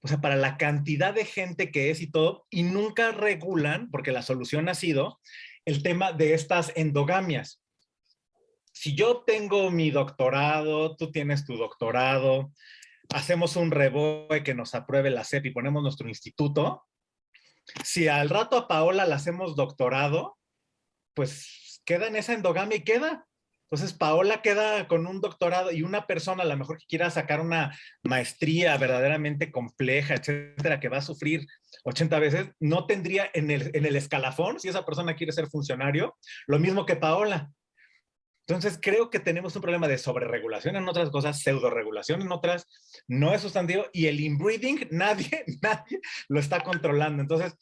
[SPEAKER 1] O sea, para la cantidad de gente que es y todo, y nunca regulan, porque la solución ha sido el tema de estas endogamias. Si yo tengo mi doctorado, tú tienes tu doctorado, hacemos un REBOE que nos apruebe la SEP y ponemos nuestro instituto, si al rato a Paola la hacemos doctorado, pues queda en esa endogamia y queda. Entonces, Paola queda con un doctorado y una persona a lo mejor que quiera sacar una maestría verdaderamente compleja, etcétera, que va a sufrir 80 veces, no tendría en el escalafón, si esa persona quiere ser funcionario, lo mismo que Paola. Entonces, creo que tenemos un problema de sobreregulación en otras cosas, pseudoregulación en otras, no es sustantivo, y el inbreeding, nadie lo está controlando. Entonces,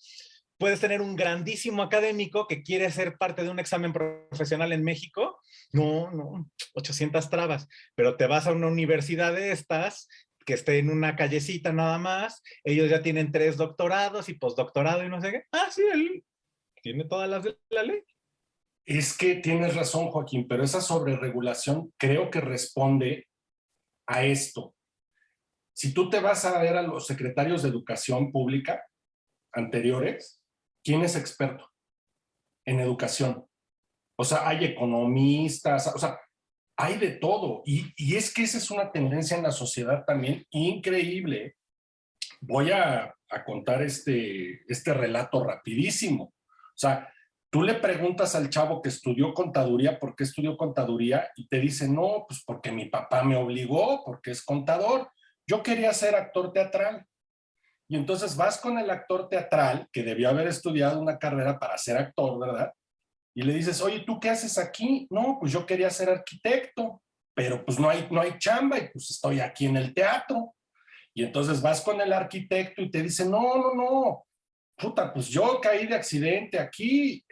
[SPEAKER 1] puedes tener un grandísimo académico que quiere ser parte de un examen profesional en México, no, 800 trabas, pero te vas a una universidad de estas, que esté en una callecita nada más, ellos ya tienen 3 doctorados y postdoctorado y no sé qué. Ah, sí, él tiene todas las de la ley.
[SPEAKER 2] Es que tienes razón, Joaquín, pero esa sobreregulación creo que responde a esto. Si tú te vas a ver a los secretarios de educación pública anteriores, ¿quién es experto en educación? O sea, hay economistas, o sea, hay de todo. Y es que esa es una tendencia en la sociedad también increíble. Voy a contar este relato rapidísimo. O sea, tú le preguntas al chavo que estudió contaduría, ¿por qué estudió contaduría? Y te dice, no, pues porque mi papá me obligó, porque es contador. Yo quería ser actor teatral. Y entonces vas con el actor teatral, que debió haber estudiado una carrera para ser actor, ¿verdad? Y le dices, oye, ¿tú qué haces aquí? No, pues yo quería ser arquitecto, pero pues no hay chamba y pues estoy aquí en el teatro. Y entonces vas con el arquitecto y te dice, no, puta, pues yo caí de accidente aquí,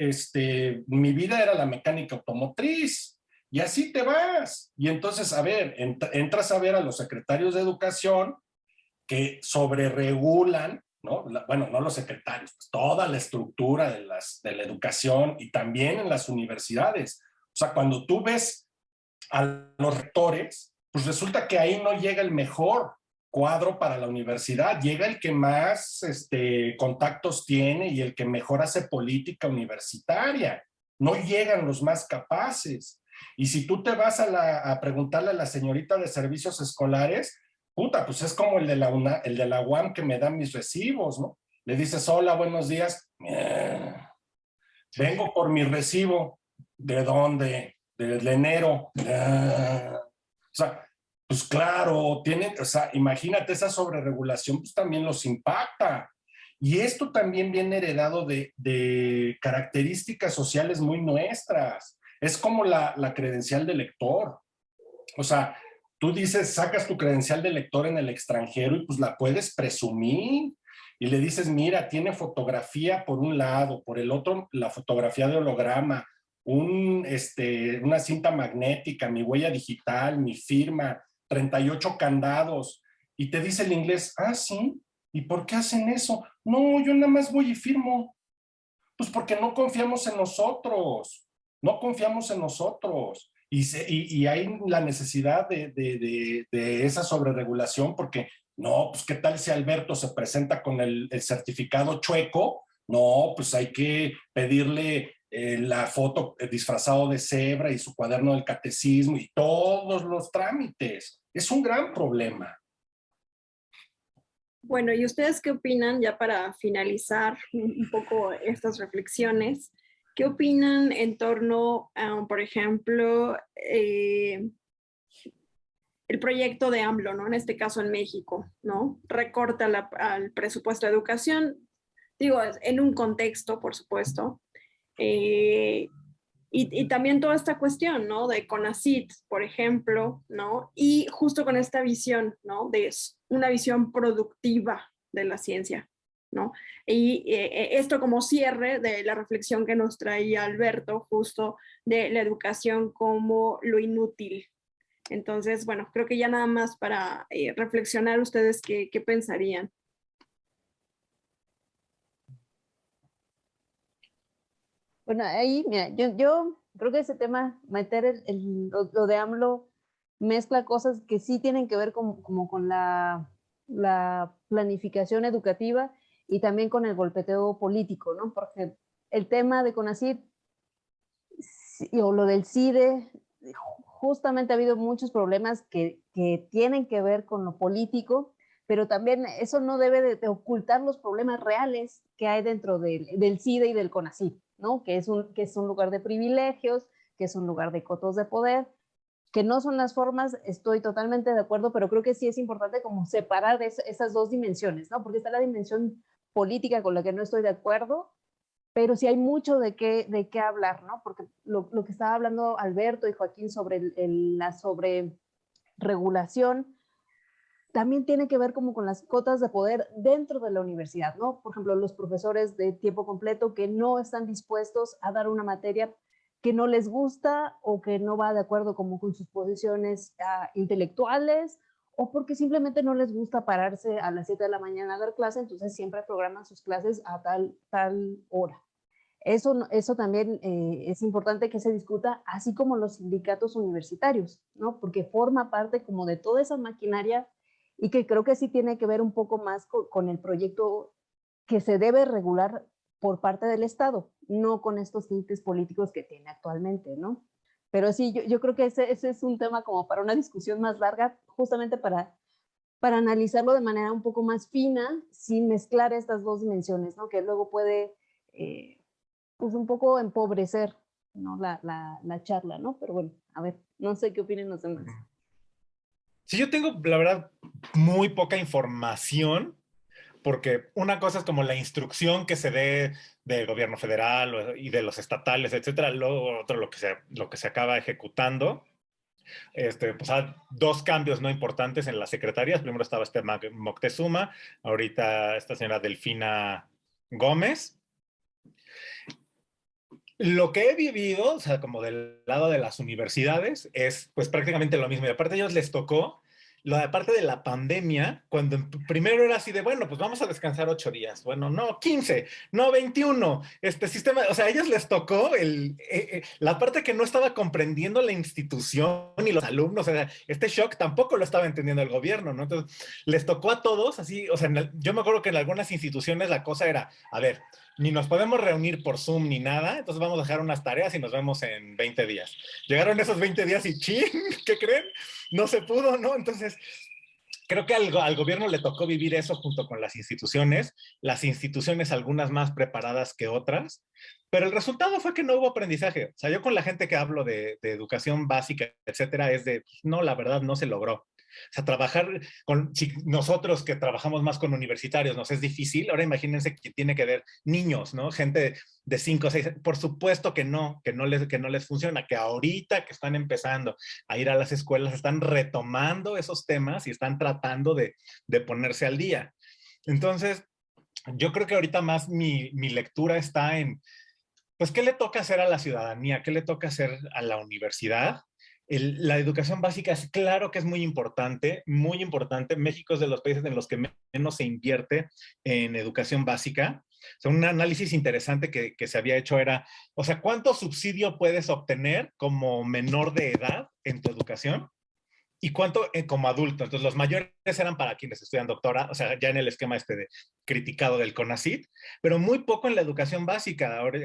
[SPEAKER 2] mi vida era la mecánica automotriz, y así te vas. Y entonces, a ver, entras a ver a los secretarios de educación que sobreregulan, ¿no? Bueno, no los secretarios, pues toda la estructura de la educación y también en las universidades. O sea, cuando tú ves a los rectores, pues resulta que ahí no llega el mejor cuadro para la universidad, llega el que más contactos tiene y el que mejor hace política universitaria. No llegan los más capaces. Y si tú te vas a preguntarle a la señorita de servicios escolares, puta, pues es como el de la UAM que me da mis recibos, ¿no? Le dices, hola, buenos días. Vengo por mi recibo. ¿De dónde? De enero. O sea, pues claro, o sea, imagínate esa sobreregulación, pues también los impacta. Y esto también viene heredado de características sociales muy nuestras. Es como la credencial de lector. O sea, tú dices, sacas tu credencial de lector en el extranjero y pues la puedes presumir. Y le dices, mira, tiene fotografía por un lado, por el otro la fotografía de holograma, una cinta magnética, mi huella digital, mi firma, 38 candados. Y te dice el inglés, ah, sí, ¿y por qué hacen eso? No, yo nada más voy y firmo. Pues porque no confiamos en nosotros, no confiamos en nosotros. Y hay la necesidad de esa sobreregulación porque, no, pues qué tal si Alberto se presenta con el certificado chueco, no, pues hay que pedirle la foto disfrazado de cebra y su cuaderno del catecismo y todos los trámites. Es un gran problema.
[SPEAKER 3] Bueno, ¿y ustedes qué opinan, ya para finalizar un poco estas reflexiones? ¿Qué opinan en torno a, por ejemplo, el proyecto de AMLO, ¿no? En este caso en México, ¿no? Recorta al presupuesto de educación, digo, en un contexto, por supuesto, Y también toda esta cuestión, ¿no? De CONACYT, por ejemplo, ¿no? Y justo con esta visión, ¿no? De una visión productiva de la ciencia, ¿no? Y esto como cierre de la reflexión que nos traía Alberto, justo de la educación como lo inútil. Entonces, bueno, creo que ya nada más para reflexionar ustedes qué pensarían.
[SPEAKER 4] Bueno, ahí, mira, yo creo que ese tema, meter lo de AMLO, mezcla cosas que sí tienen que ver como con la planificación educativa y también con el golpeteo político, ¿no? Porque el tema de CONACYT o lo del CIDE, justamente ha habido muchos problemas que tienen que ver con lo político, pero también eso no debe de ocultar los problemas reales que hay dentro del CIDE y del CONACYT, ¿no? Que es un lugar de privilegios, que es un lugar de cotos de poder, que no son las formas, estoy totalmente de acuerdo, pero creo que sí es importante como separar esas dos dimensiones, ¿no? Porque está la dimensión política con la que no estoy de acuerdo, pero sí hay mucho de qué hablar, ¿no? Porque lo que estaba hablando Alberto y Joaquín sobre la sobreregulación también tiene que ver como con las cotas de poder dentro de la universidad, ¿no? Por ejemplo, los profesores de tiempo completo que no están dispuestos a dar una materia que no les gusta o que no va de acuerdo como con sus posiciones intelectuales, o porque simplemente no les gusta pararse a las 7 de la mañana a dar clase, entonces siempre programan sus clases a tal hora. Eso también es importante que se discuta, así como los sindicatos universitarios, ¿no? Porque forma parte como de toda esa maquinaria y que creo que sí tiene que ver un poco más con el proyecto que se debe regular por parte del Estado, no con estos tintes políticos que tiene actualmente, ¿no? Pero sí, yo creo que ese es un tema como para una discusión más larga, justamente para analizarlo de manera un poco más fina, sin mezclar estas dos dimensiones, ¿no? Que luego puede, pues un poco empobrecer, ¿no? La charla, ¿no? Pero bueno, a ver, no sé qué opinen los demás.
[SPEAKER 1] Sí, yo tengo, la verdad, muy poca información, porque una cosa es como la instrucción que se dé del gobierno federal y de los estatales, etcétera, luego otro lo que se acaba ejecutando. Pues hay dos cambios no importantes en las secretarías. Primero estaba Moctezuma, ahorita esta señora Delfina Gómez. Lo que he vivido, o sea, como del lado de las universidades, es pues prácticamente lo mismo. Y aparte a ellos les tocó, lo de aparte de la pandemia, cuando primero era así de, bueno, pues vamos a descansar 8 días. Bueno, no, 15, no, 21. Este sistema, o sea, a ellos les tocó la parte que no estaba comprendiendo la institución y los alumnos. O sea, este shock tampoco lo estaba entendiendo el gobierno, ¿no? Entonces, les tocó a todos así, o sea, yo me acuerdo que en algunas instituciones la cosa era, a ver, ni nos podemos reunir por Zoom ni nada, entonces vamos a dejar unas tareas y nos vemos en 20 días. Llegaron esos 20 días y ¡chin! ¿Qué creen? No se pudo, ¿no? Entonces, creo que al gobierno le tocó vivir eso junto con las instituciones algunas más preparadas que otras, pero el resultado fue que no hubo aprendizaje. O sea, yo con la gente que hablo de educación básica, etcétera, es de, no, la verdad no se logró. O sea, trabajar si nosotros que trabajamos más con universitarios nos es difícil, ahora imagínense que tiene que ver niños, ¿no? Gente de 5 o 6, por supuesto que no les funciona, que ahorita que están empezando a ir a las escuelas están retomando esos temas y están tratando de ponerse al día. Entonces, yo creo que ahorita más mi lectura está en, pues, ¿qué le toca hacer a la ciudadanía? ¿Qué le toca hacer a la universidad? La educación básica es claro que es muy importante, muy importante. México es de los países en los que menos se invierte en educación básica. O sea, un análisis interesante que se había hecho era, o sea, ¿cuánto subsidio puedes obtener como menor de edad en tu educación? ¿Y cuánto como adulto? Entonces, los mayores eran para quienes estudian doctora, o sea, ya en el esquema criticado del CONACYT, pero muy poco en la educación básica. Ahora,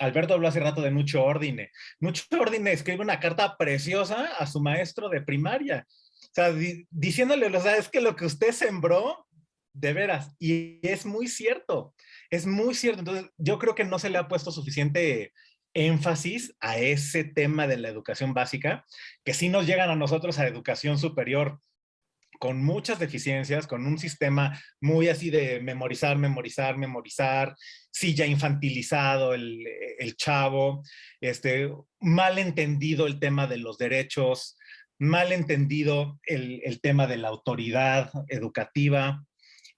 [SPEAKER 1] Alberto habló hace rato de Nucho Ordine. Nucho Ordine escribe una carta preciosa a su maestro de primaria, o sea, diciéndole, o sea, es que lo que usted sembró, de veras, y es muy cierto, es muy cierto. Entonces, yo creo que no se le ha puesto suficiente énfasis a ese tema de la educación básica, que sí nos llegan a nosotros a educación superior con muchas deficiencias, con un sistema muy así de memorizar, memorizar, memorizar, sí, ya infantilizado el chavo, mal entendido el tema de los derechos, mal entendido el tema de la autoridad educativa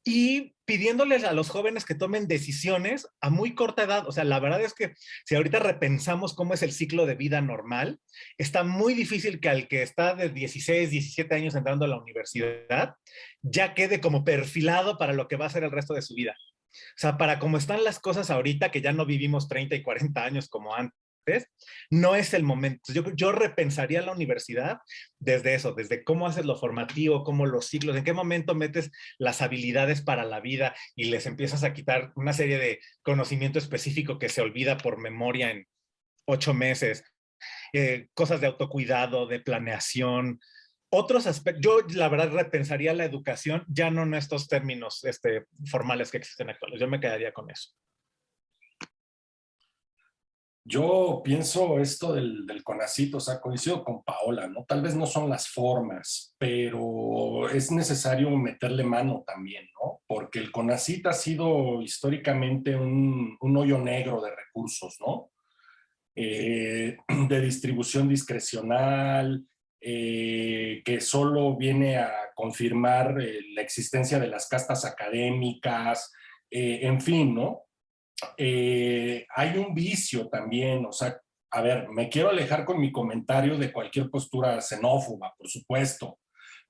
[SPEAKER 1] y pidiéndoles a los jóvenes que tomen decisiones a muy corta edad. O sea, la verdad es que si ahorita repensamos cómo es el ciclo de vida normal, está muy difícil que al que está de 16, 17 años entrando a la universidad, ya quede como perfilado para lo que va a ser el resto de su vida. O sea, para cómo están las cosas ahorita, que ya no vivimos 30 y 40 años como antes, no es el momento. Yo repensaría la universidad desde eso, desde cómo haces lo formativo, cómo los ciclos, en qué momento metes las habilidades para la vida y les empiezas a quitar una serie de conocimiento específico que se olvida por memoria en 8 meses, cosas de autocuidado, de planeación, otros aspectos. Yo la verdad repensaría la educación, ya no en estos términos formales que existen actuales. Yo me quedaría con eso.
[SPEAKER 2] Yo pienso esto del CONACYT, o sea, coincido con Paola, ¿no? Tal vez no son las formas, pero es necesario meterle mano también, ¿no? Porque el CONACYT ha sido históricamente un hoyo negro de recursos, ¿no? De distribución discrecional, que solo viene a confirmar la existencia de las castas académicas, en fin, ¿no? Hay un vicio también, o sea, a ver, me quiero alejar con mi comentario de cualquier postura xenófoba, por supuesto,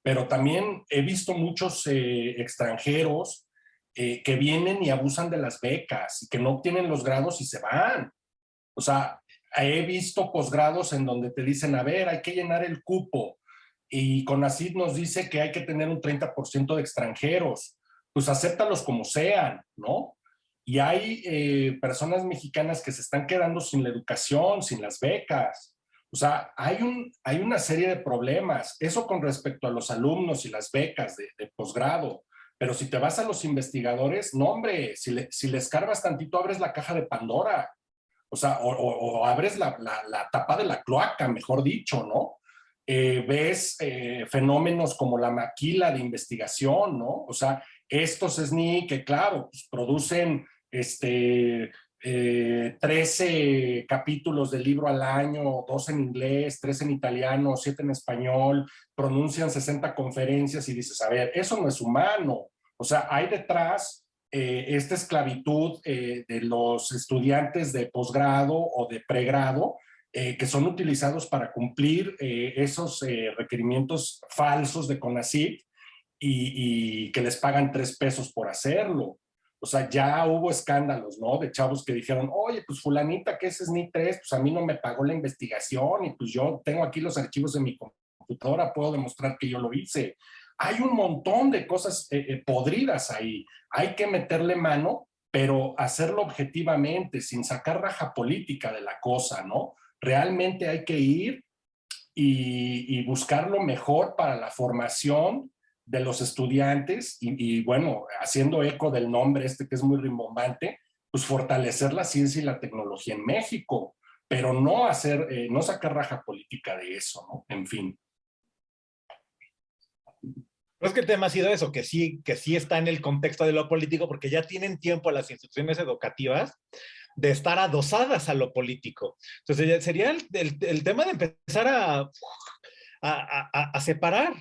[SPEAKER 2] pero también he visto muchos extranjeros que vienen y abusan de las becas y que no obtienen los grados y se van. O sea, he visto posgrados en donde te dicen, a ver, hay que llenar el cupo y CONACYT nos dice que hay que tener un 30% de extranjeros, pues acéptalos como sean, ¿no? Y hay personas mexicanas que se están quedando sin la educación, sin las becas. O sea, hay una serie de problemas. Eso con respecto a los alumnos y las becas de posgrado. Pero si te vas a los investigadores, no, hombre, si le escarbas tantito, abres la caja de Pandora. O sea, o abres la tapa de la cloaca, mejor dicho, ¿no? Ves fenómenos como la maquila de investigación, ¿no? O sea, estos SNI que, claro, pues producen 13 capítulos del libro al año, 2 en inglés, 3 en italiano, 7 en español, pronuncian 60 conferencias y dices, a ver, eso no es humano. O sea, hay detrás esta esclavitud de los estudiantes de posgrado o de pregrado que son utilizados para cumplir esos requerimientos falsos de CONACYT y que les pagan 3 pesos por hacerlo. O sea, ya hubo escándalos, ¿no? De chavos que dijeron, oye, pues fulanita que es SNI 3, pues a mí no me pagó la investigación y pues yo tengo aquí los archivos de mi computadora, puedo demostrar que yo lo hice. Hay un montón de cosas podridas ahí. Hay que meterle mano, pero hacerlo objetivamente, sin sacar raja política de la cosa, ¿no? Realmente hay que ir y buscar lo mejor para la formación de los estudiantes y bueno, haciendo eco del nombre que es muy rimbombante, pues fortalecer la ciencia y la tecnología en México, pero no no sacar raja política de eso, ¿no? En fin.
[SPEAKER 1] Pero es que el tema ha sido eso, que sí está en el contexto de lo político, porque ya tienen tiempo las instituciones educativas de estar adosadas a lo político. Entonces sería el tema de empezar a separar.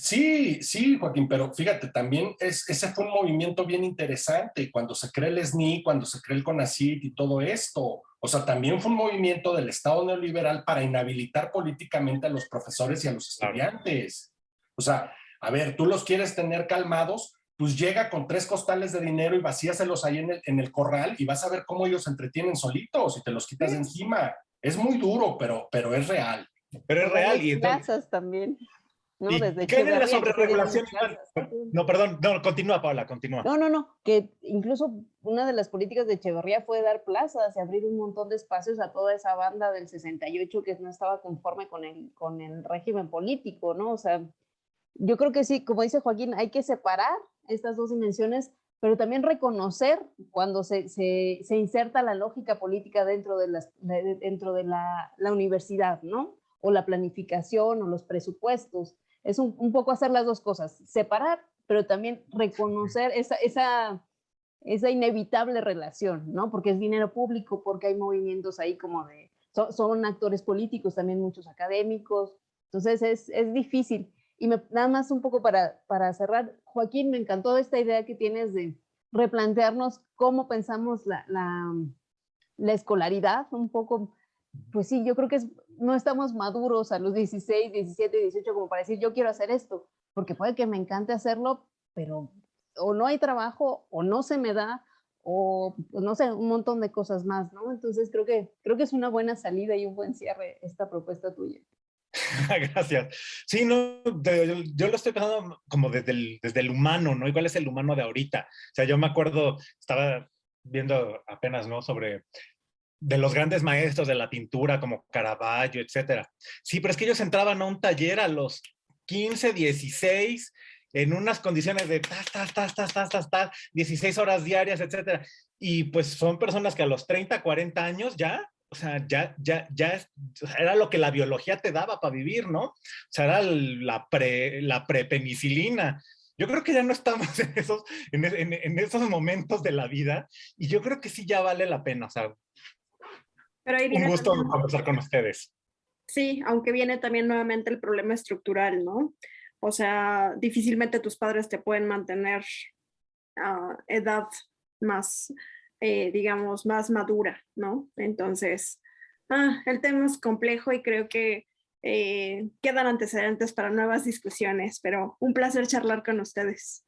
[SPEAKER 2] Sí, sí, Joaquín, pero fíjate, también ese fue un movimiento bien interesante cuando se creó el SNI, cuando se creó el CONACYT y todo esto. O sea, también fue un movimiento del Estado neoliberal para inhabilitar políticamente a los profesores y a los estudiantes. O sea, a ver, tú los quieres tener calmados, pues llega con 3 costales de dinero y vacíaselos ahí en el corral y vas a ver cómo ellos se entretienen solitos y te los quitas de encima. Es muy duro, pero es real.
[SPEAKER 1] Pero es real.
[SPEAKER 4] Y plazas también. ¿No?
[SPEAKER 1] ¿Y
[SPEAKER 4] Desde
[SPEAKER 1] qué en la
[SPEAKER 4] Echeverría,
[SPEAKER 1] sobreregulación? No, perdón, no, continúa, Paula, continúa.
[SPEAKER 4] No, que incluso una de las políticas de Echeverría fue dar plazas y abrir un montón de espacios a toda esa banda del 68 que no estaba conforme con el régimen político, ¿no? O sea, yo creo que sí, como dice Joaquín, hay que separar estas dos dimensiones, pero también reconocer cuando se inserta la lógica política dentro de la universidad, ¿no? O la planificación o los presupuestos. es un poco hacer las dos cosas, separar, pero también reconocer esa inevitable relación, ¿no? Porque es dinero público, porque hay movimientos ahí como de, son actores políticos, también muchos académicos, entonces es difícil. Y nada más un poco para cerrar, Joaquín, me encantó esta idea que tienes de replantearnos cómo pensamos la escolaridad, un poco, pues sí, yo creo que no estamos maduros a los 16, 17, 18 como para decir, yo quiero hacer esto, porque puede que me encante hacerlo, pero o no hay trabajo, o no se me da, o pues, no sé, un montón de cosas más, ¿no? Entonces creo que es una buena salida y un buen cierre esta propuesta tuya.
[SPEAKER 1] Gracias. Sí, no, yo lo estoy pensando como desde el humano, ¿no? ¿Y cuál es el humano de ahorita? O sea, yo me acuerdo, estaba viendo apenas, ¿no? Sobre de los grandes maestros de la pintura como Caravaggio, etcétera. Sí, pero es que ellos entraban a un taller a los 15, 16, en unas condiciones de 16 horas diarias, etcétera. Y pues son personas que a los 30, 40 años ya, o sea, era lo que la biología te daba para vivir, ¿no? O sea, era la prepenicilina. Yo creo que ya no estamos en esos momentos de la vida y yo creo que sí ya vale la pena, o sea,
[SPEAKER 3] Pero ahí
[SPEAKER 1] un
[SPEAKER 3] viene
[SPEAKER 1] gusto
[SPEAKER 3] también,
[SPEAKER 1] conversar con ustedes.
[SPEAKER 3] sí, aunque viene también nuevamente el problema estructural, ¿no? O sea, difícilmente tus padres te pueden mantener a edad más, digamos, más madura, ¿no? Entonces, el tema es complejo y creo que quedan antecedentes para nuevas discusiones, pero un placer charlar con ustedes.